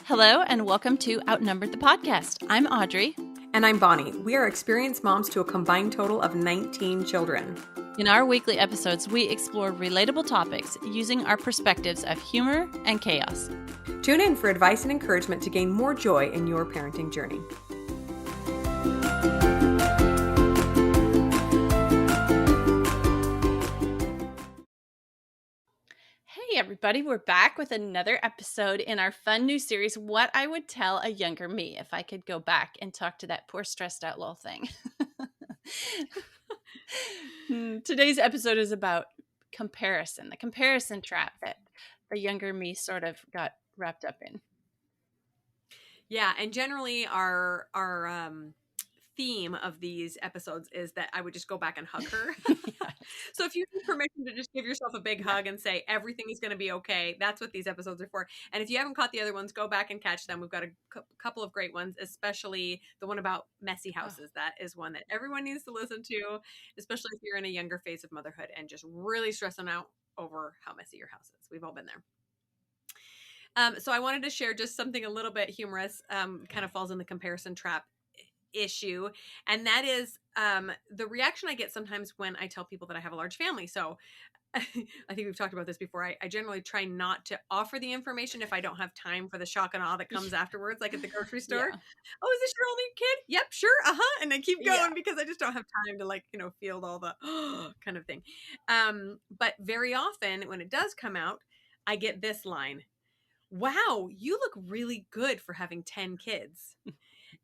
Hello and welcome to Outnumbered the Podcast. I'm Audrey. And I'm Bonnie. We are experienced moms to a combined total of 19 children. In our weekly episodes, we explore relatable topics using our perspectives of humor and chaos. Tune in for advice and encouragement to gain more joy in your parenting journey. Hey everybody, we're back with another episode in our fun new series, What I Would Tell a Younger Me if I could go back and talk to that poor stressed out little thing. Today's episode is about comparison, the comparison trap that the younger me sort of got wrapped up in. Yeah, and generally our theme of these episodes is that I would just go back and hug her. Yeah. So if you need permission to just give yourself a big hug and say everything is going to be okay, that's what these episodes are for. And if you haven't caught the other ones, go back and catch them. We've got a couple of great ones, especially the one about messy houses. That is one that everyone needs to listen to, especially if you're in a younger phase of motherhood and just really stressing out over how messy your house is. We've all been there. So I wanted to share just something a little bit humorous, kind of falls in the comparison trap issue. And that is the reaction I get sometimes when I tell people that I have a large family. So I think we've talked about this before. I generally try not to offer the information if I don't have time for the shock and awe that comes afterwards, like at the grocery store. Yeah. Oh, is this your only kid? Yep, sure. Uh-huh. And I keep going because I just don't have time to field all the kind of thing. But very often when it does come out, I get this line: "Wow, you look really good for having 10 kids."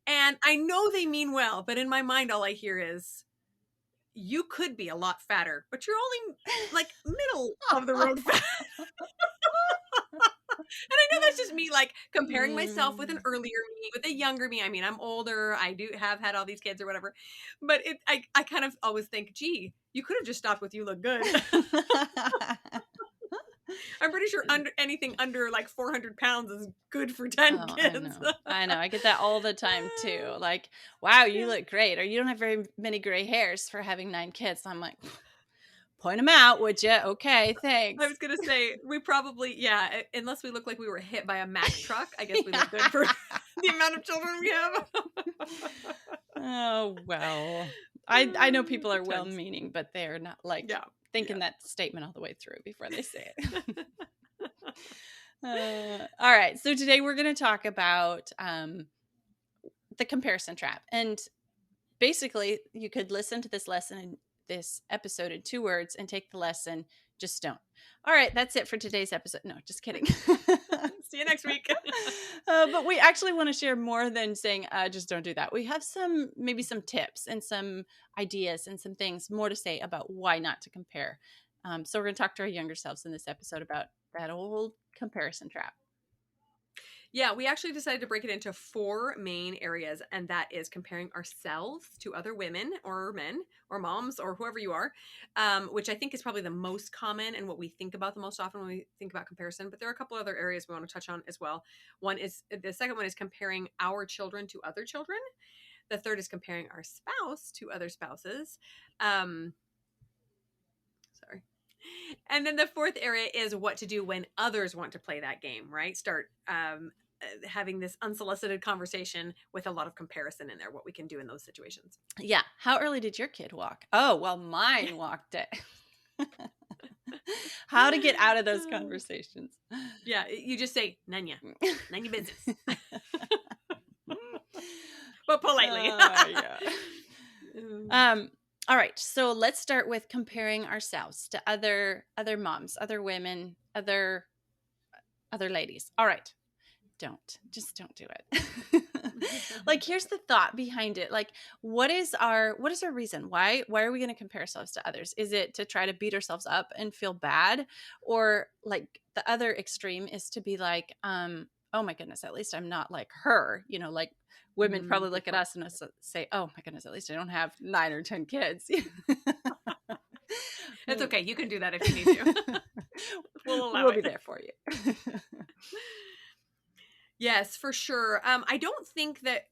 And I know they mean well, but in my mind, all I hear is, "You could be a lot fatter, but you're only like middle of the road fat." And I know that's just me comparing myself with an earlier me, with a younger me. I mean, I'm older. I do have had all these kids or whatever. But I kind of always think, gee, you could have just stopped with "you look good." I'm pretty sure anything under 400 pounds is good for 10 kids. I know. I get that all the time too. Like, wow, you look great. Or you don't have very many gray hairs for having 9 kids. I'm like, point them out, would you? Okay, thanks. I was going to say, we probably, unless we look like we were hit by a Mack truck, I guess we look good for the amount of children we have. Oh, well. I know people are well-meaning, but they're not thinking that statement all the way through before they say it. All right. So today we're going to talk about the comparison trap. And basically, you could listen to this lesson in this episode in 2 words and take the lesson. Just don't. All right. That's it for today's episode. No, just kidding. See you next week. But we actually want to share more than saying, just don't do that. We have maybe some tips and some ideas and some things more to say about why not to compare. So we're going to talk to our younger selves in this episode about that old comparison trap. Yeah, we actually decided to break it into 4 main areas, and that is comparing ourselves to other women or men or moms or whoever you are, which I think is probably the most common and what we think about the most often when we think about comparison. But there are a couple other areas we want to touch on as well. The second one is comparing our children to other children. The third is comparing our spouse to other spouses. Sorry. And then the fourth area is what to do when others want to play that game, right? Start having this unsolicited conversation with a lot of comparison in there, what we can do in those situations. Yeah. How early did your kid walk? Oh, well, mine walked it. How to get out of those conversations. Yeah. You just say, "Nanya business." But politely. All right. So let's start with comparing ourselves to other moms, other women, other ladies. All right. Just don't do it. Here's the thought behind it. What is our reason? Why are we going to compare ourselves to others? Is it to try to beat ourselves up and feel bad? Or the other extreme is to be oh my goodness, at least I'm not like her, women probably look at us and say, oh my goodness, at least I don't have 9 or 10 kids. It's okay. You can do that if you need to. We'll be there for you. Yes, for sure. I don't think that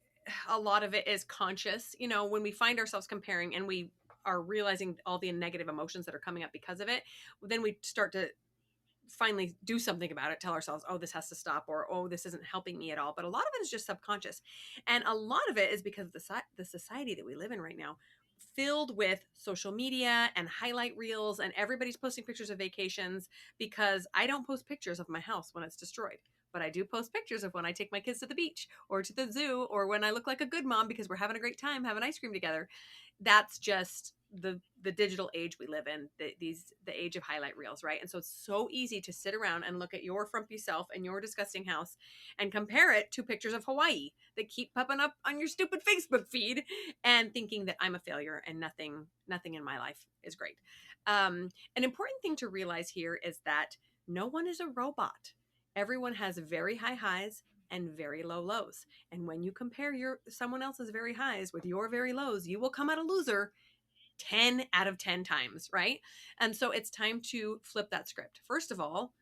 a lot of it is conscious. When we find ourselves comparing and we are realizing all the negative emotions that are coming up because of it, then we start to finally do something about it, tell ourselves, oh, this has to stop, or oh, this isn't helping me at all. But a lot of it is just subconscious. And a lot of it is because of the society that we live in right now, filled with social media and highlight reels, and everybody's posting pictures of vacations. Because I don't post pictures of my house when it's destroyed, but I do post pictures of when I take my kids to the beach or to the zoo, or when I look like a good mom because we're having a great time having ice cream together. That's just the digital age we live in, the age of highlight reels, right? And so it's so easy to sit around and look at your frumpy self and your disgusting house and compare it to pictures of Hawaii that keep popping up on your stupid Facebook feed, and thinking that I'm a failure and nothing in my life is great. An important thing to realize here is that no one is a robot. Everyone has very high highs and very low lows. And when you compare someone else's very highs with your very lows, you will come out a loser 10 out of 10 times, right? And so it's time to flip that script. First of all,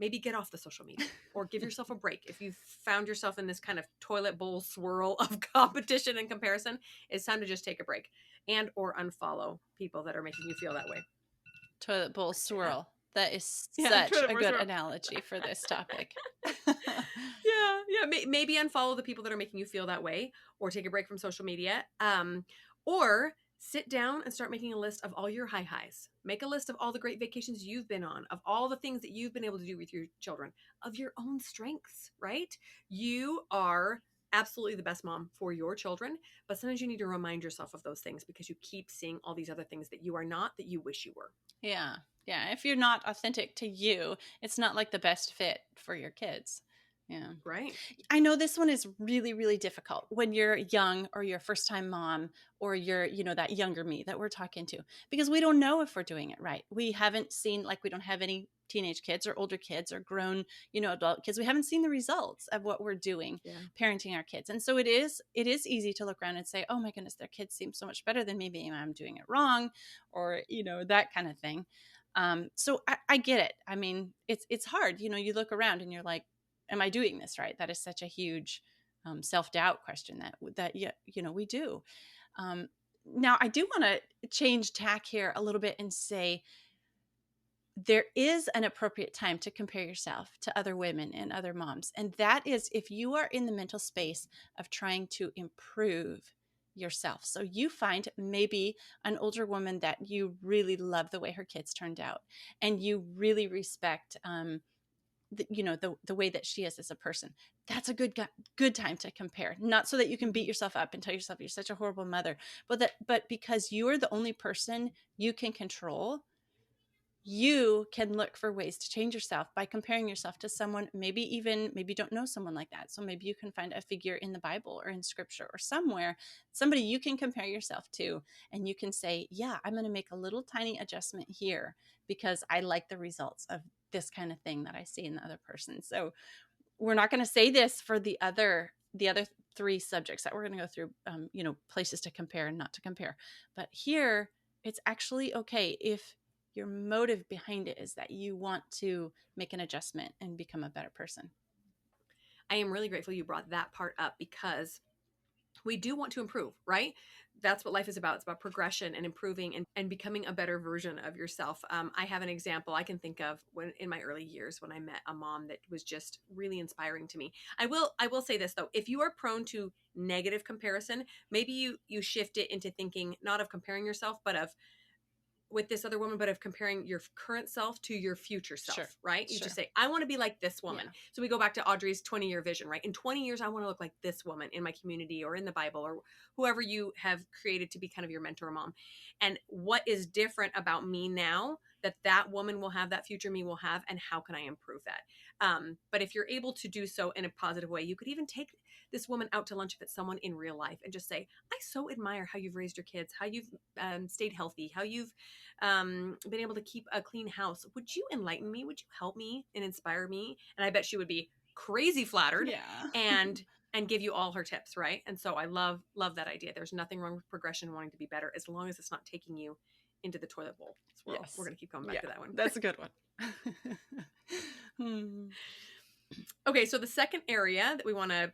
maybe get off the social media, or give yourself a break. If you've found yourself in this kind of toilet bowl swirl of competition and comparison, it's time to just take a break and or unfollow people that are making you feel that way. Toilet bowl swirl. That is Yeah, such a good analogy for this topic. Maybe unfollow the people that are making you feel that way, or take a break from social media, or sit down and start making a list of all your high highs. Make a list of all the great vacations you've been on, of all the things that you've been able to do with your children, of your own strengths, right? You are absolutely the best mom for your children, but sometimes you need to remind yourself of those things because you keep seeing all these other things that you are not, that you wish you were. Yeah. If you're not authentic to you, it's not like the best fit for your kids. Yeah. Right. I know this one is really, really difficult when you're young, or you're a first time mom, or you're, that younger me that we're talking to, because we don't know if we're doing it right. We haven't seen, like, we don't have any teenage kids or older kids or grown, adult kids. We haven't seen the results of what we're doing, parenting our kids. And so it is easy to look around and say, oh my goodness, their kids seem so much better than me. Maybe I'm doing it wrong, or, that kind of thing. So I get it. I mean, it's hard, you look around and you're like, am I doing this right? That is such a huge self-doubt question that we do. Now, I do want to change tack here a little bit and say there is an appropriate time to compare yourself to other women and other moms. And that is if you are in the mental space of trying to improve yourself. So you find maybe an older woman that you really love the way her kids turned out, and you really respect the way that she is as a person. That's a good time to compare, not so that you can beat yourself up and tell yourself you're such a horrible mother, but because you're the only person you can control. You can look for ways to change yourself by comparing yourself to someone, maybe you don't know someone like that. So maybe you can find a figure in the Bible or in scripture or somewhere, somebody you can compare yourself to, and you can say, yeah, I'm going to make a little tiny adjustment here because I like the results of this kind of thing that I see in the other person. So we're not going to say this for the other 3 subjects that we're going to go through, places to compare and not to compare. But here, it's actually okay if your motive behind it is that you want to make an adjustment and become a better person. I am really grateful you brought that part up, because we do want to improve, right? That's what life is about. It's about progression and improving and becoming a better version of yourself. I have an example I can think of when in my early years when I met a mom that was just really inspiring to me. I will say this though, if you are prone to negative comparison, maybe you shift it into thinking not of comparing yourself, but of with this other woman, but of comparing your current self to your future self, right? You just say, I want to be like this woman. Yeah. So we go back to Audrey's 20-year vision, right? In 20 years, I want to look like this woman in my community or in the Bible or whoever you have created to be kind of your mentor mom. And what is different about me now that woman will have, that future me will have, and how can I improve that? But if you're able to do so in a positive way, you could even take this woman out to lunch if it's someone in real life and just say, I so admire how you've raised your kids, how you've stayed healthy, how you've been able to keep a clean house. Would you enlighten me? Would you help me and inspire me? And I bet she would be crazy flattered and give you all her tips, right? And so I love that idea. There's nothing wrong with progression, wanting to be better, as long as it's not taking you into the toilet bowl swirl. Yes. We're going to keep coming back to that one. That's a good one. Okay, so the second area that we want to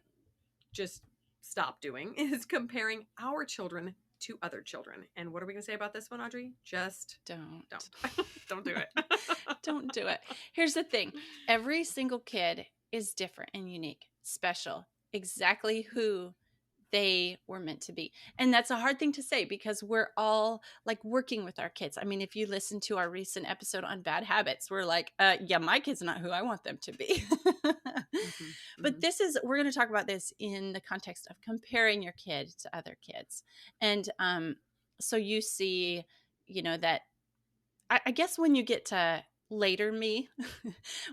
just stop doing is comparing our children to other children. And what are we going to say about this one, Audrey? Just Don't. don't do it. Don't do it. Here's the thing. Every single kid is different and unique, special, exactly who they were meant to be. And that's a hard thing to say because we're all like working with our kids. I mean, if you listen to our recent episode on bad habits, we're like, yeah, my kid's not who I want them to be. But we're going to talk about this in the context of comparing your kid to other kids. And so you see, that I guess when you get to later me,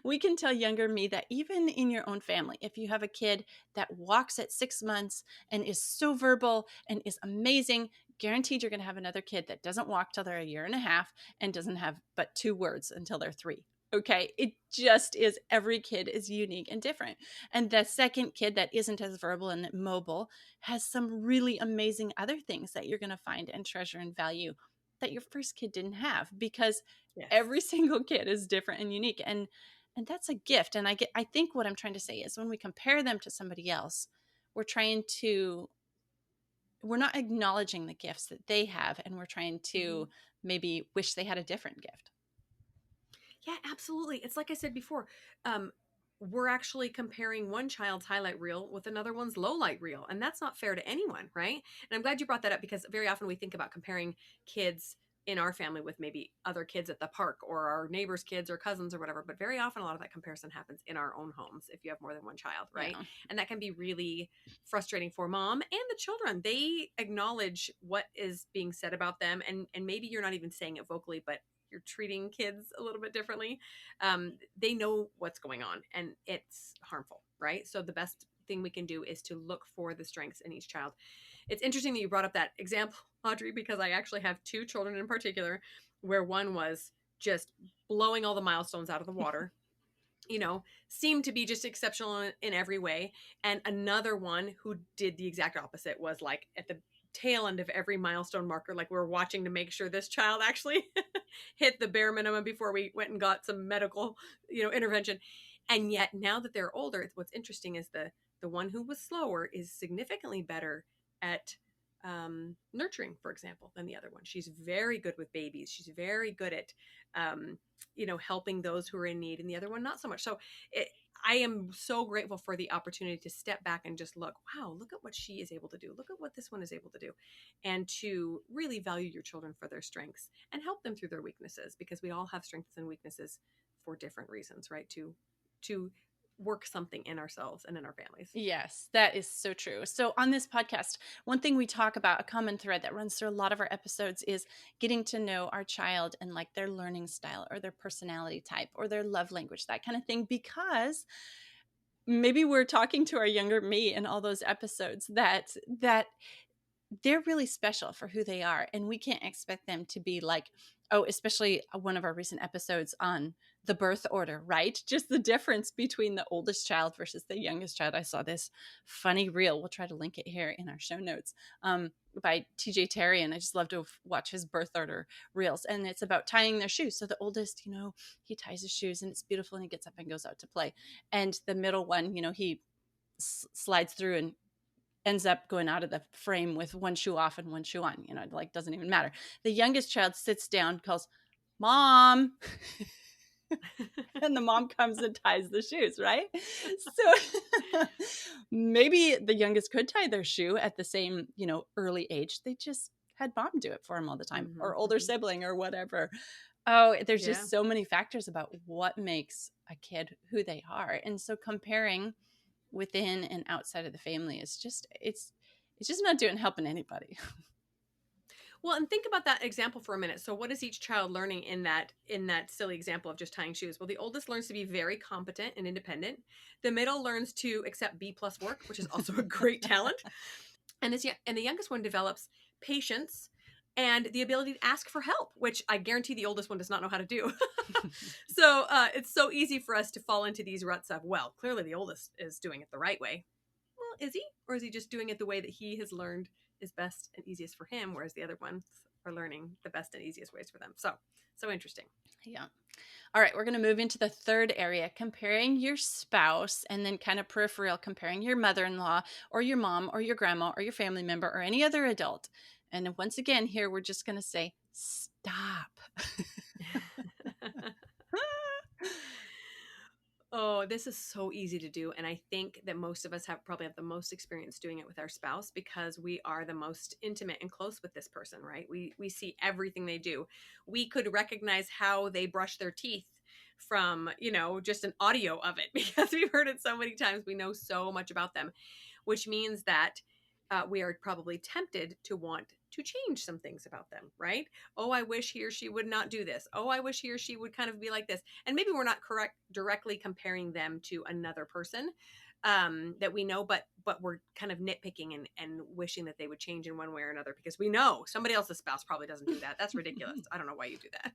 we can tell younger me that even in your own family, if you have a kid that walks at 6 months and is so verbal and is amazing, guaranteed you're going to have another kid that doesn't walk till they're a year and a half and doesn't have but 2 words until they're 3. Okay. It just is. Every kid is unique and different. And the second kid that isn't as verbal and mobile has some really amazing other things that you're going to find and treasure and value that your first kid didn't have, because every single kid is different and unique. And that's a gift. And I think what I'm trying to say is when we compare them to somebody else, we're not acknowledging the gifts that they have. And we're trying to maybe wish they had a different gift. Yeah, absolutely. It's like I said before, we're actually comparing one child's highlight reel with another one's low light reel. And that's not fair to anyone, right? And I'm glad you brought that up because very often we think about comparing kids in our family with maybe other kids at the park or our neighbors' kids or cousins or whatever. But very often a lot of that comparison happens in our own homes if you have more than one child, right? Yeah. And that can be really frustrating for mom and the children. They acknowledge what is being said about them. And maybe you're not even saying it vocally, but you're treating kids a little bit differently. They know what's going on and it's harmful, right? So the best thing we can do is to look for the strengths in each child. It's interesting that you brought up that example, Audrey, because I actually have 2 children in particular where one was just blowing all the milestones out of the water, seemed to be just exceptional in every way. And another one who did the exact opposite was like at the tail end of every milestone marker, like we're watching to make sure this child actually hit the bare minimum before we went and got some medical, intervention. And yet now that they're older, what's interesting is the one who was slower is significantly better at nurturing, for example, than the other one. She's very good with babies. She's very good at, helping those who are in need, and the other one not so much. So I am so grateful for the opportunity to step back and just look at what she is able to do. Look at what this one is able to do, and to really value your children for their strengths and help them through their weaknesses, because we all have strengths and weaknesses for different reasons, right? To work something in ourselves and in our families. Yes, that is so true. So on this podcast, one thing we talk about, a common thread that runs through a lot of our episodes, is getting to know our child and like their learning style or their personality type or their love language, that kind of thing, because maybe we're talking to our younger me in all those episodes that they're really special for who they are. And we can't expect them to be like, especially one of our recent episodes on the birth order, right? Just the difference between the oldest child versus the youngest child. I saw this funny reel. We'll try to link it here in our show notes, by TJ Terry. And I just love to watch his birth order reels. And it's about tying their shoes. So the oldest, he ties his shoes and it's beautiful and he gets up and goes out to play. And the middle one, he slides through and ends up going out of the frame with one shoe off and one shoe on, like doesn't even matter. The youngest child sits down, calls Mom, and the mom comes and ties the shoes, right? So maybe the youngest could tie their shoe at the same, early age. They just had mom do it for them all the time, or older sibling or whatever. Oh, there's just so many factors about what makes a kid who they are. And so comparing within and outside of the family is just, it's just not helping anybody. Well, and think about that example for a minute. So what is each child learning in that silly example of just tying shoes? Well, the oldest learns to be very competent and independent. The middle learns to accept B+ work, which is also a great talent. And the youngest one develops patience and the ability to ask for help, which I guarantee the oldest one does not know how to do. So it's so easy for us to fall into these ruts of, well, clearly the oldest is doing it the right way. Well, is he? Or is he just doing it the way that he has learned is best and easiest for him, whereas the other ones are learning the best and easiest ways for them? So interesting. Yeah. All right, we're going to move into the third area, comparing your spouse, and then kind of peripheral, comparing your mother-in-law or your mom or your grandma or your family member or any other adult. And once again, here we're just going to say, stop. Oh, this is so easy to do. And I think that most of us probably have the most experience doing it with our spouse because we are the most intimate and close with this person, right? We see everything they do. We could recognize how they brush their teeth from, just an audio of it because we've heard it so many times. We know so much about them, which means that we are probably tempted to want to change some things about them, right? Oh, I wish he or she would not do this. Oh, I wish he or she would kind of be like this. And maybe we're not directly comparing them to another person that we know, but we're kind of nitpicking and wishing that they would change in one way or another because we know somebody else's spouse probably doesn't do that. That's ridiculous. I don't know why you do that.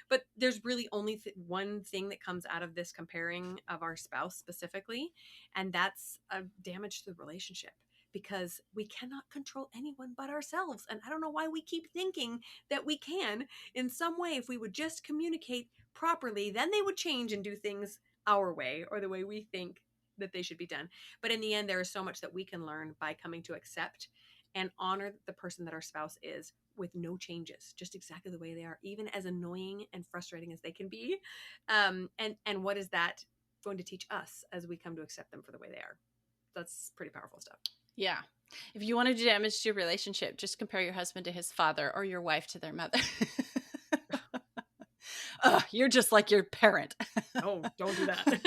But there's really only one thing that comes out of this comparing of our spouse specifically, and that's a damage to the relationship because we cannot control anyone but ourselves. And I don't know why we keep thinking that we can in some way. If we would just communicate properly, then they would change and do things our way or the way we think that they should be done. But in the end, there is so much that we can learn by coming to accept and honor the person that our spouse is with no changes, just exactly the way they are, even as annoying and frustrating as they can be. And what is that going to teach us as we come to accept them for the way they are? That's pretty powerful stuff. Yeah. If you want to damage your relationship, just compare your husband to his father or your wife to their mother. You're just like your parent. Oh, don't do that.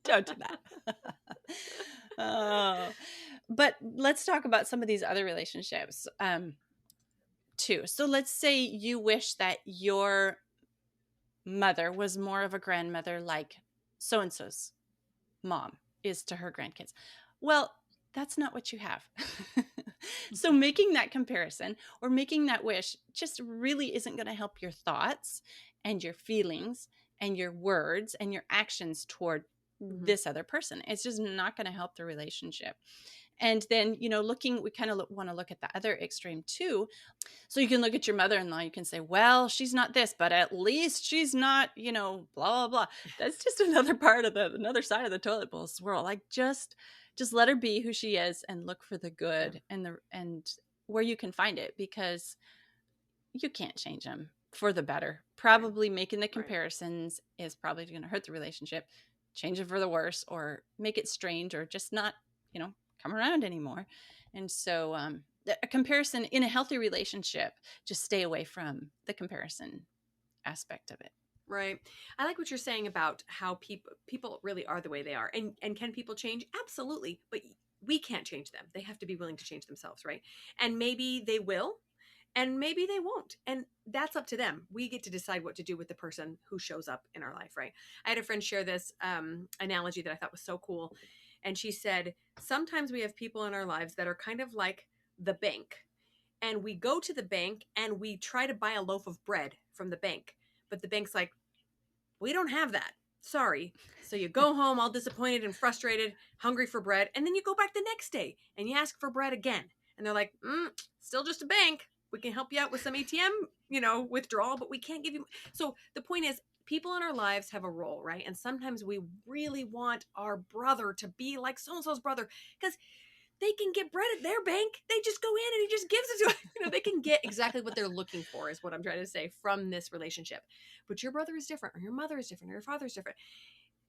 Don't do that. But let's talk about some of these other relationships too. So let's say you wish that your mother was more of a grandmother like so-and-so's mom is to her grandkids. Well, that's not what you have. So making that comparison or making that wish just really isn't going to help your thoughts and your feelings and your words and your actions toward this other person. It's just not going to help the relationship. And then, we kind of want to look at the other extreme too. So you can look at your mother-in-law, you can say, well, she's not this, but at least she's not, blah, blah, blah. That's just another part of another side of the toilet bowl swirl. Like just let her be who she is and look for the good and where you can find it, because you can't change them for the better. Probably making the comparisons is probably going to hurt the relationship, change it for the worse, or make it strange, or just not, come around anymore. And so a comparison in a healthy relationship, just stay away from the comparison aspect of it. Right. I like what you're saying about how people really are the way they are. And can people change? Absolutely. But we can't change them. They have to be willing to change themselves, right? And maybe they will, and maybe they won't. And that's up to them. We get to decide what to do with the person who shows up in our life, right? I had a friend share this analogy that I thought was so cool. And she said, sometimes we have people in our lives that are kind of like the bank. And we go to the bank and we try to buy a loaf of bread from the bank. But the bank's like, we don't have that. Sorry. So you go home all disappointed and frustrated, hungry for bread. And then you go back the next day and you ask for bread again. And they're like, still just a bank. We can help you out with some ATM, withdrawal, but we can't give you. So the point is, people in our lives have a role, right? And sometimes we really want our brother to be like so-and-so's brother because they can get bread at their bank. They just go in and he just gives it to them. They can get exactly what they're looking for, is what I'm trying to say, from this relationship. But your brother is different, or your mother is different, or your father is different.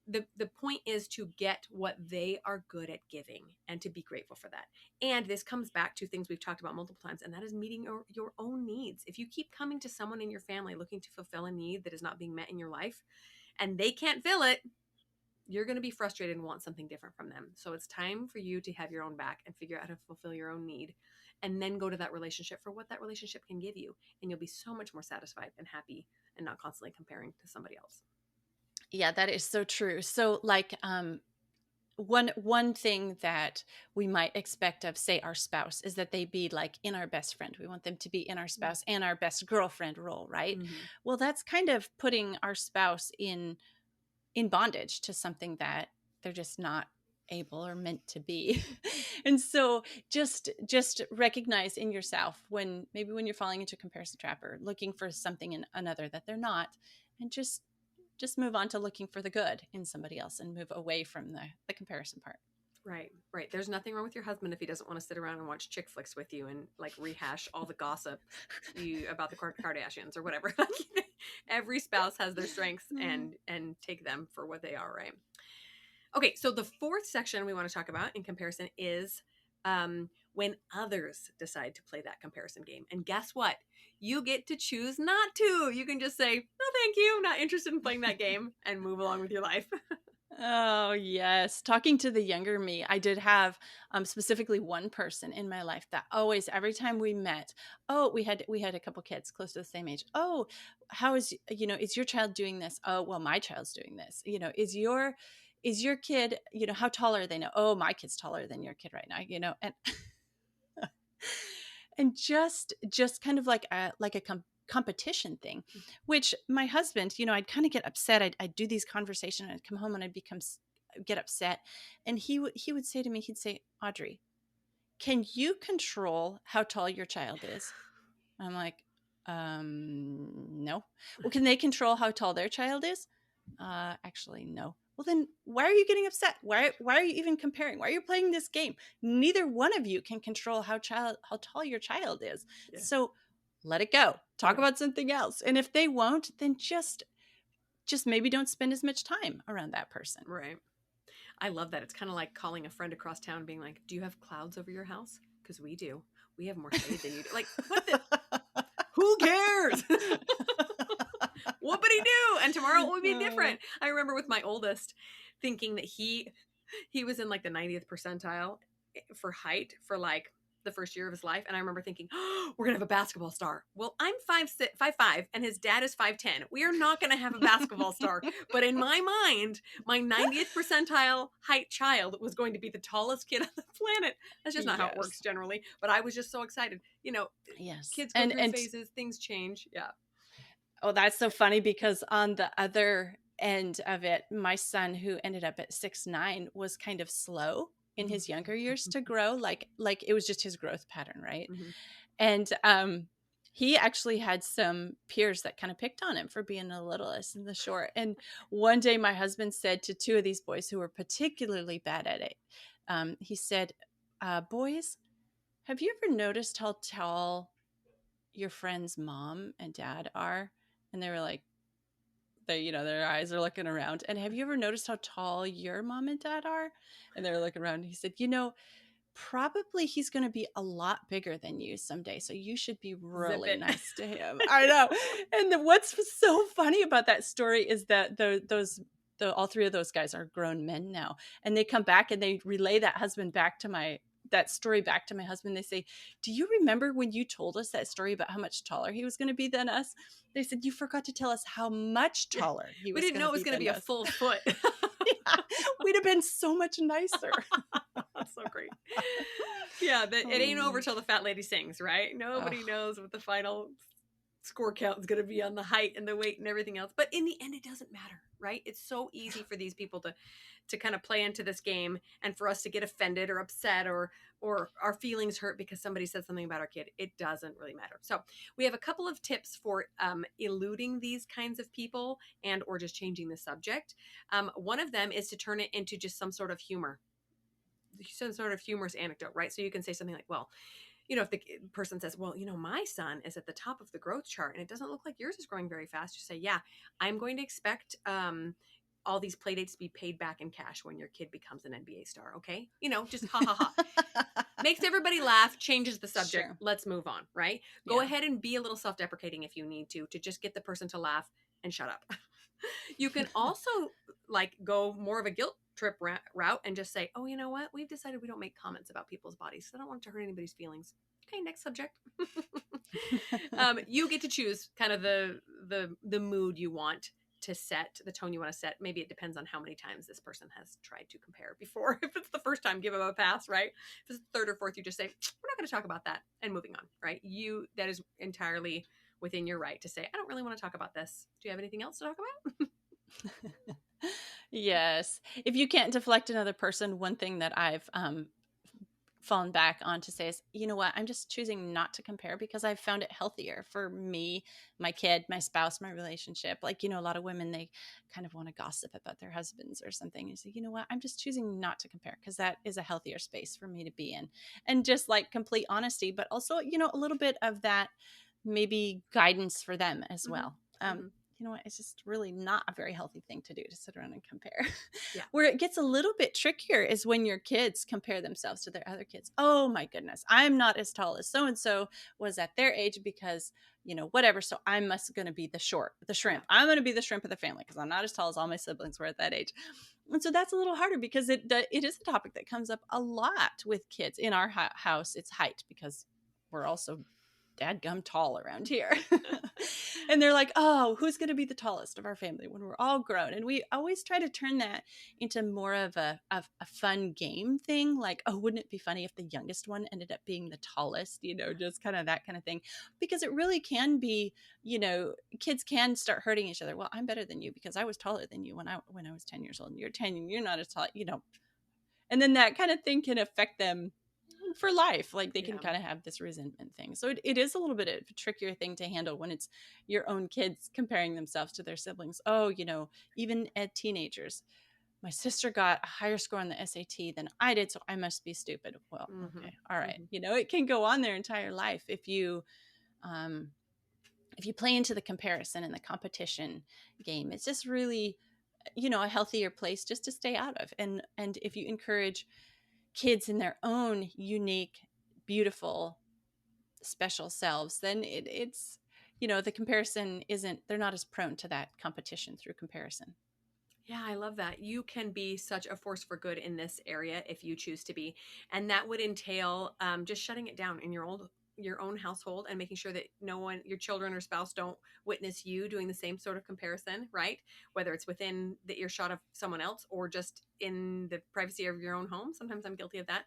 The point is to get what they are good at giving and to be grateful for that. And this comes back to things we've talked about multiple times, and that is meeting your own needs. If you keep coming to someone in your family looking to fulfill a need that is not being met in your life, and they can't fill it, you're going to be frustrated and want something different from them. So it's time for you to have your own back and figure out how to fulfill your own need, and then go to that relationship for what that relationship can give you. And you'll be so much more satisfied and happy and not constantly comparing to somebody else. Yeah, that is so true. So like, one thing that we might expect of, say, our spouse is that they be like in our best friend. We want them to be in our spouse and our best girlfriend role, right? Mm-hmm. Well, that's kind of putting our spouse in bondage to something that they're just not able or meant to be. And so just recognize in yourself when you're falling into a comparison trap or looking for something in another that they're not, and just move on to looking for the good in somebody else and move away from the comparison part. Right, right. There's nothing wrong with your husband if he doesn't want to sit around and watch chick flicks with you and like rehash all the gossip you about the Kardashians or whatever. Every spouse has their strengths and take them for what they are, right? Okay, so the fourth section we want to talk about in comparison is when others decide to play that comparison game. And guess what? You get to choose not to. You can just say, no, thank you, not interested in playing that game, and move along with your life. Oh, yes. Talking to the younger me, I did have specifically one person in my life that always, every time we met, oh, we had a couple kids close to the same age. Oh, how is, is your child doing this? Oh, well, my child's doing this. Is your kid, how tall are they now? Oh, my kid's taller than your kid right now, and just kind of like a competition thing, which my husband, I'd kind of get upset. I'd do these conversations, I'd come home and I'd get upset, and he would say to me, he'd say, Audrey, can you control how tall your child is? I'm like, no. Well, can they control how tall their child is? Actually, no. Well, then why are you getting upset? Why are you even comparing? Why are you playing this game? Neither one of you can control how tall your child is. Yeah. So let it go. Talk about something else. And if they won't, then just maybe don't spend as much time around that person. Right. I love that. It's kind of like calling a friend across town being like, do you have clouds over your house? Because we do. We have more shade than you do. Like, what the? Who cares? Whoopity do. And tomorrow it will be different. I remember with my oldest thinking that he was in like the 90th percentile for height for like the first year of his life. And I remember thinking, oh, we're going to have a basketball star. Well, I'm 5'5" and his dad is 5'10". We are not going to have a basketball star. But in my mind, my 90th percentile height child was going to be the tallest kid on the planet. That's just not how it works generally. But I was just so excited. Yes. Kids go through phases, things change. Yeah. Oh, that's so funny, because on the other end of it, my son, who ended up at 6'9", was kind of slow in his younger years to grow, like it was just his growth pattern, right? Mm-hmm. And he actually had some peers that kind of picked on him for being the littlest and the short. And one day my husband said to two of these boys who were particularly bad at it, he said, boys, have you ever noticed how tall your friend's mom and dad are? And they were like, their eyes are looking around. And have you ever noticed how tall your mom and dad are? And they're looking around. And he said, probably he's going to be a lot bigger than you someday. So you should be really nice to him. I know. And what's so funny about that story is that all three of those guys are grown men now. And they come back and they relay that story back to my husband. They say, do you remember when you told us that story about how much taller he was going to be than us? They said, you forgot to tell us how much taller he was. We didn't know it was going to be a full foot. Yeah, we'd have been so much nicer. That's so great. Yeah, but it ain't over till the fat lady sings, right? Nobody knows what the final score count is going to be on the height and the weight and everything else. But in the end, it doesn't matter, right? It's so easy for these people to kind of play into this game, and for us to get offended or upset or our feelings hurt because somebody said something about our kid. It doesn't really matter. So we have a couple of tips for eluding these kinds of people and or just changing the subject. One of them is to turn it into just some sort of humor. Some sort of humorous anecdote, right? So you can say something like, well, if the person says, well, my son is at the top of the growth chart and it doesn't look like yours is growing very fast. You say, yeah, I'm going to expect all these play dates to be paid back in cash when your kid becomes an NBA star. Okay. Just ha ha ha. Makes everybody laugh, changes the subject. Sure. Let's move on, right? Go ahead and be a little self-deprecating if you need to just get the person to laugh and shut up. You can also go more of a guilt trip route and just say, oh, you know what? We've decided we don't make comments about people's bodies. So I don't want it to hurt anybody's feelings. Okay, next subject. You get to choose kind of the mood you want to set, the tone you want to set. Maybe it depends on how many times this person has tried to compare before. If it's the first time, give them a pass, right? If it's the third or fourth, you just say, we're not going to talk about that, and moving on, right? That is entirely within your right to say, I don't really want to talk about this. Do you have anything else to talk about? Yes. If you can't deflect another person, one thing that I've fallen back on to say is, you know what, I'm just choosing not to compare because I've found it healthier for me, my kid, my spouse, my relationship. Like, a lot of women, they kind of want to gossip about their husbands or something. You say, you know what, I'm just choosing not to compare because that is a healthier space for me to be in. And just like complete honesty, but also, a little bit of that maybe guidance for them as well. You know what, it's just really not a very healthy thing to do, to sit around and compare. Yeah. Where it gets a little bit trickier is when your kids compare themselves to their other kids. Oh my goodness, I'm not as tall as so and so was at their age because whatever, so I must going to be the shrimp. Yeah. I'm going to be the shrimp of the family because I'm not as tall as all my siblings were at that age. And so that's a little harder because it is a topic that comes up a lot with kids. In our house, it's height because we're also dadgum tall around here. And they're like, oh, who's going to be the tallest of our family when we're all grown? And we always try to turn that into more of a fun game thing. Like, oh, wouldn't it be funny if the youngest one ended up being the tallest, just kind of that kind of thing. Because it really can be, kids can start hurting each other. Well, I'm better than you because I was taller than you when I was 10 years old, and you're 10 and you're not as tall, and then that kind of thing can affect them for life. Like they can kind of have this resentment thing. So it is a little bit of a trickier thing to handle when it's your own kids comparing themselves to their siblings. Oh, even at teenagers, my sister got a higher score on the SAT than I did, so I must be stupid. Well, okay, all right. It can go on their entire life if you play into the comparison and the competition game. It's just really, a healthier place just to stay out of. And if you encourage kids in their own unique, beautiful, special selves, then it's the comparison isn't, they're not as prone to that competition through comparison. Yeah, I love that. You can be such a force for good in this area if you choose to be, and that would entail just shutting it down in your own household and making sure that no one, your children or spouse, don't witness you doing the same sort of comparison, right? Whether it's within the earshot of someone else or just in the privacy of your own home. Sometimes I'm guilty of that.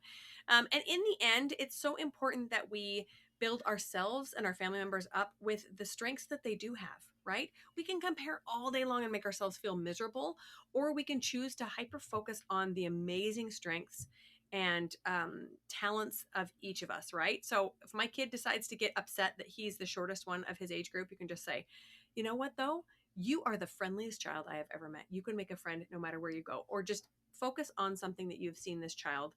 And in the end, it's so important that we build ourselves and our family members up with the strengths that they do have, right? We can compare all day long and make ourselves feel miserable, or we can choose to hyper focus on the amazing strengths and talents of each of us, right? So if my kid decides to get upset that he's the shortest one of his age group, you can just say, you know what though? You are the friendliest child I have ever met. You can make a friend no matter where you go, or just focus on something that you've seen this child,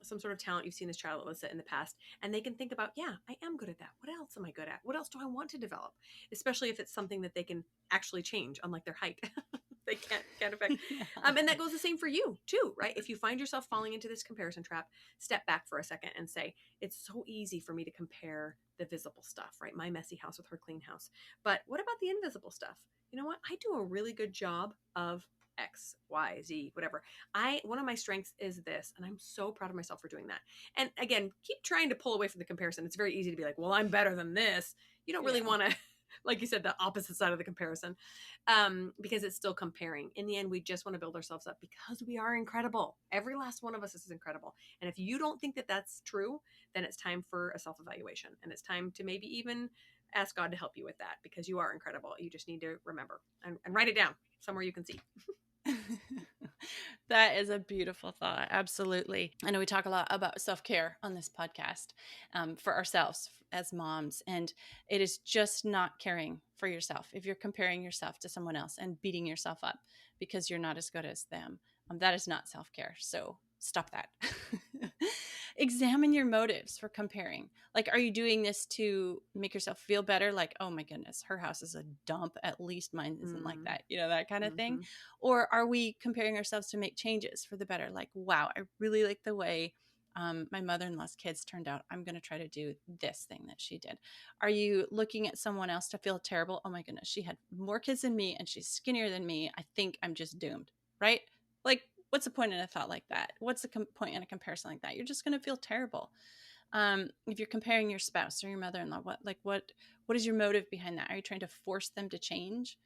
some sort of talent you've seen this child elicit in the past, and they can think about, yeah, I am good at that. What else am I good at? What else do I want to develop? Especially if it's something that they can actually change, unlike their height. They can't affect. Yeah. And that goes the same for you too, right? If you find yourself falling into this comparison trap, step back for a second and say, it's so easy for me to compare the visible stuff, right? My messy house with her clean house. But what about the invisible stuff? You know what? I do a really good job of X, Y, Z, whatever. One of my strengths is this, and I'm so proud of myself for doing that. And again, keep trying to pull away from the comparison. It's very easy to be like, well, I'm better than this. You don't really want to, like you said, the opposite side of the comparison, because it's still comparing. In the end, we just want to build ourselves up because we are incredible. Every last one of us is incredible. And if you don't think that that's true, then it's time for a self-evaluation, and it's time to maybe even ask God to help you with that, because you are incredible. You just need to remember and write it down somewhere you can see. That is a beautiful thought. Absolutely. I know we talk a lot about self-care on this podcast, for ourselves as moms, and it is just not caring for yourself. If you're comparing yourself to someone else and beating yourself up because you're not as good as them, that is not self-care. So stop that. Examine your motives for comparing. Like, are you doing this to make yourself feel better? Like, oh my goodness, her house is a dump. At least mine isn't like that. That kind of thing. Or are we comparing ourselves to make changes for the better? Like, wow, I really like the way my mother-in-law's kids turned out. I'm going to try to do this thing that she did. Are you looking at someone else to feel terrible? Oh my goodness, she had more kids than me and she's skinnier than me. I think I'm just doomed, right? Like, what's the point in a thought like that? What's the point in a comparison like that? You're just going to feel terrible. If you're comparing your spouse or your mother-in-law, what is your motive behind that? Are you trying to force them to change?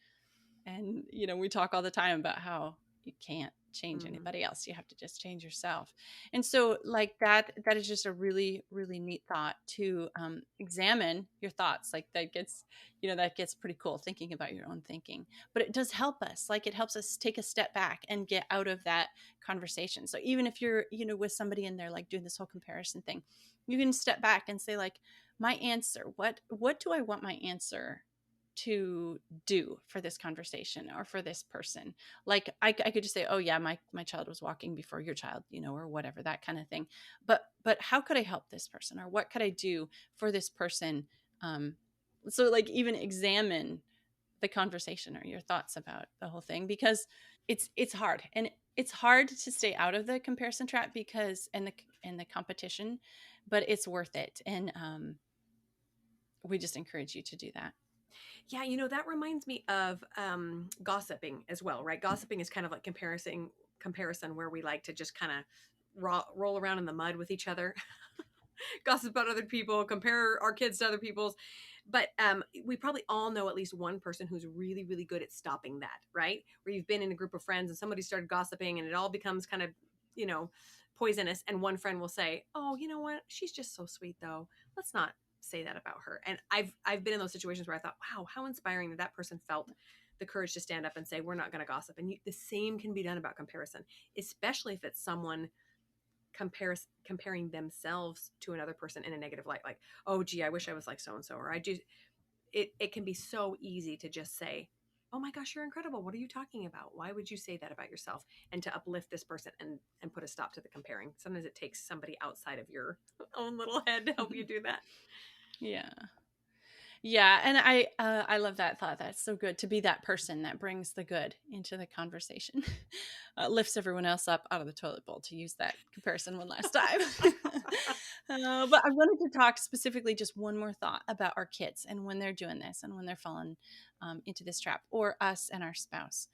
And, we talk all the time about how, you can't change anybody else. You have to just change yourself. And so like that is just a really, really neat thought to examine your thoughts. Like that gets pretty cool, thinking about your own thinking. But it does help us. Like it helps us take a step back and get out of that conversation. So even if you're, with somebody and they're like doing this whole comparison thing, you can step back and say like, my answer, what do I want my answer to do for this conversation or for this person? Like I could just say, oh yeah, my child was walking before your child, or whatever, that kind of thing. But how could I help this person, or what could I do for this person? So like even examine the conversation or your thoughts about the whole thing, because it's hard, and it's hard to stay out of the comparison trap because and the competition, but it's worth it. And we just encourage you to do that. Yeah, that reminds me of gossiping as well, right? Gossiping is kind of like comparison where we like to just kind of roll around in the mud with each other, gossip about other people, compare our kids to other people's. But we probably all know at least one person who's really, really good at stopping that, right? Where you've been in a group of friends and somebody started gossiping and it all becomes kind of, poisonous. And one friend will say, oh, you know what? She's just so sweet though. Let's not say that about her. And I've been in those situations where I thought, wow, how inspiring that person felt the courage to stand up and say, we're not going to gossip. And the same can be done about comparison, especially if it's someone comparing themselves to another person in a negative light. Like, oh gee, I wish I was like so-and-so, or it can be so easy to just say, oh my gosh, you're incredible. What are you talking about? Why would you say that about yourself? And to uplift this person and put a stop to the comparing. Sometimes it takes somebody outside of your own little head to help you do that. Yeah. And I love that thought. That's so good, to be that person that brings the good into the conversation, lifts everyone else up out of the toilet bowl, to use that comparison one last time. But I wanted to talk specifically, just one more thought about our kids and when they're doing this and when they're falling into this trap, or us and our spouse.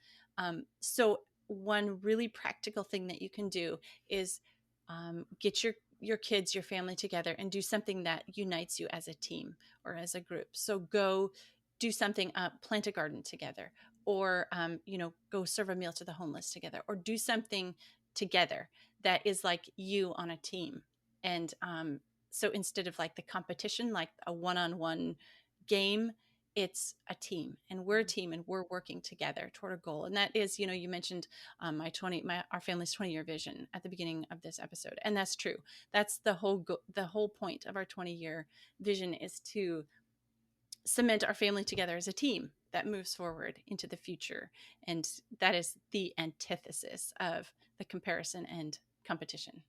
So one really practical thing that you can do is get your kids, your family together and do something that unites you as a team or as a group. So go do something, plant a garden together, or, go serve a meal to the homeless together, or do something together that is like you on a team. And so instead of like the competition, like a one-on-one game, it's a team, and we're a team, and we're working together toward a goal. And that is, you mentioned our family's 20-year vision at the beginning of this episode. And that's true. That's the whole point of our 20-year vision, is to cement our family together as a team that moves forward into the future. And that is the antithesis of the comparison and competition.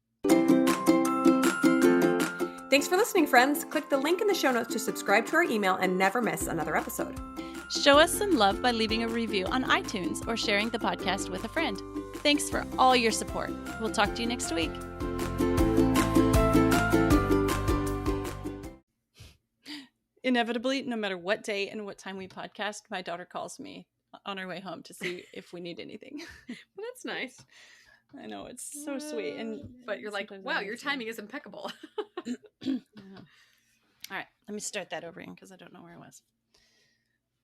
Thanks for listening, friends. Click the link in the show notes to subscribe to our email and never miss another episode. Show us some love by leaving a review on iTunes or sharing the podcast with a friend. Thanks for all your support. We'll talk to you next week. Inevitably, no matter what day and what time we podcast, my daughter calls me on her way home to see if we need anything. Well, that's nice. I know, it's so sweet. But you're like, wow, your timing is impeccable. Yeah. All right, let me start that over again because I don't know where I was.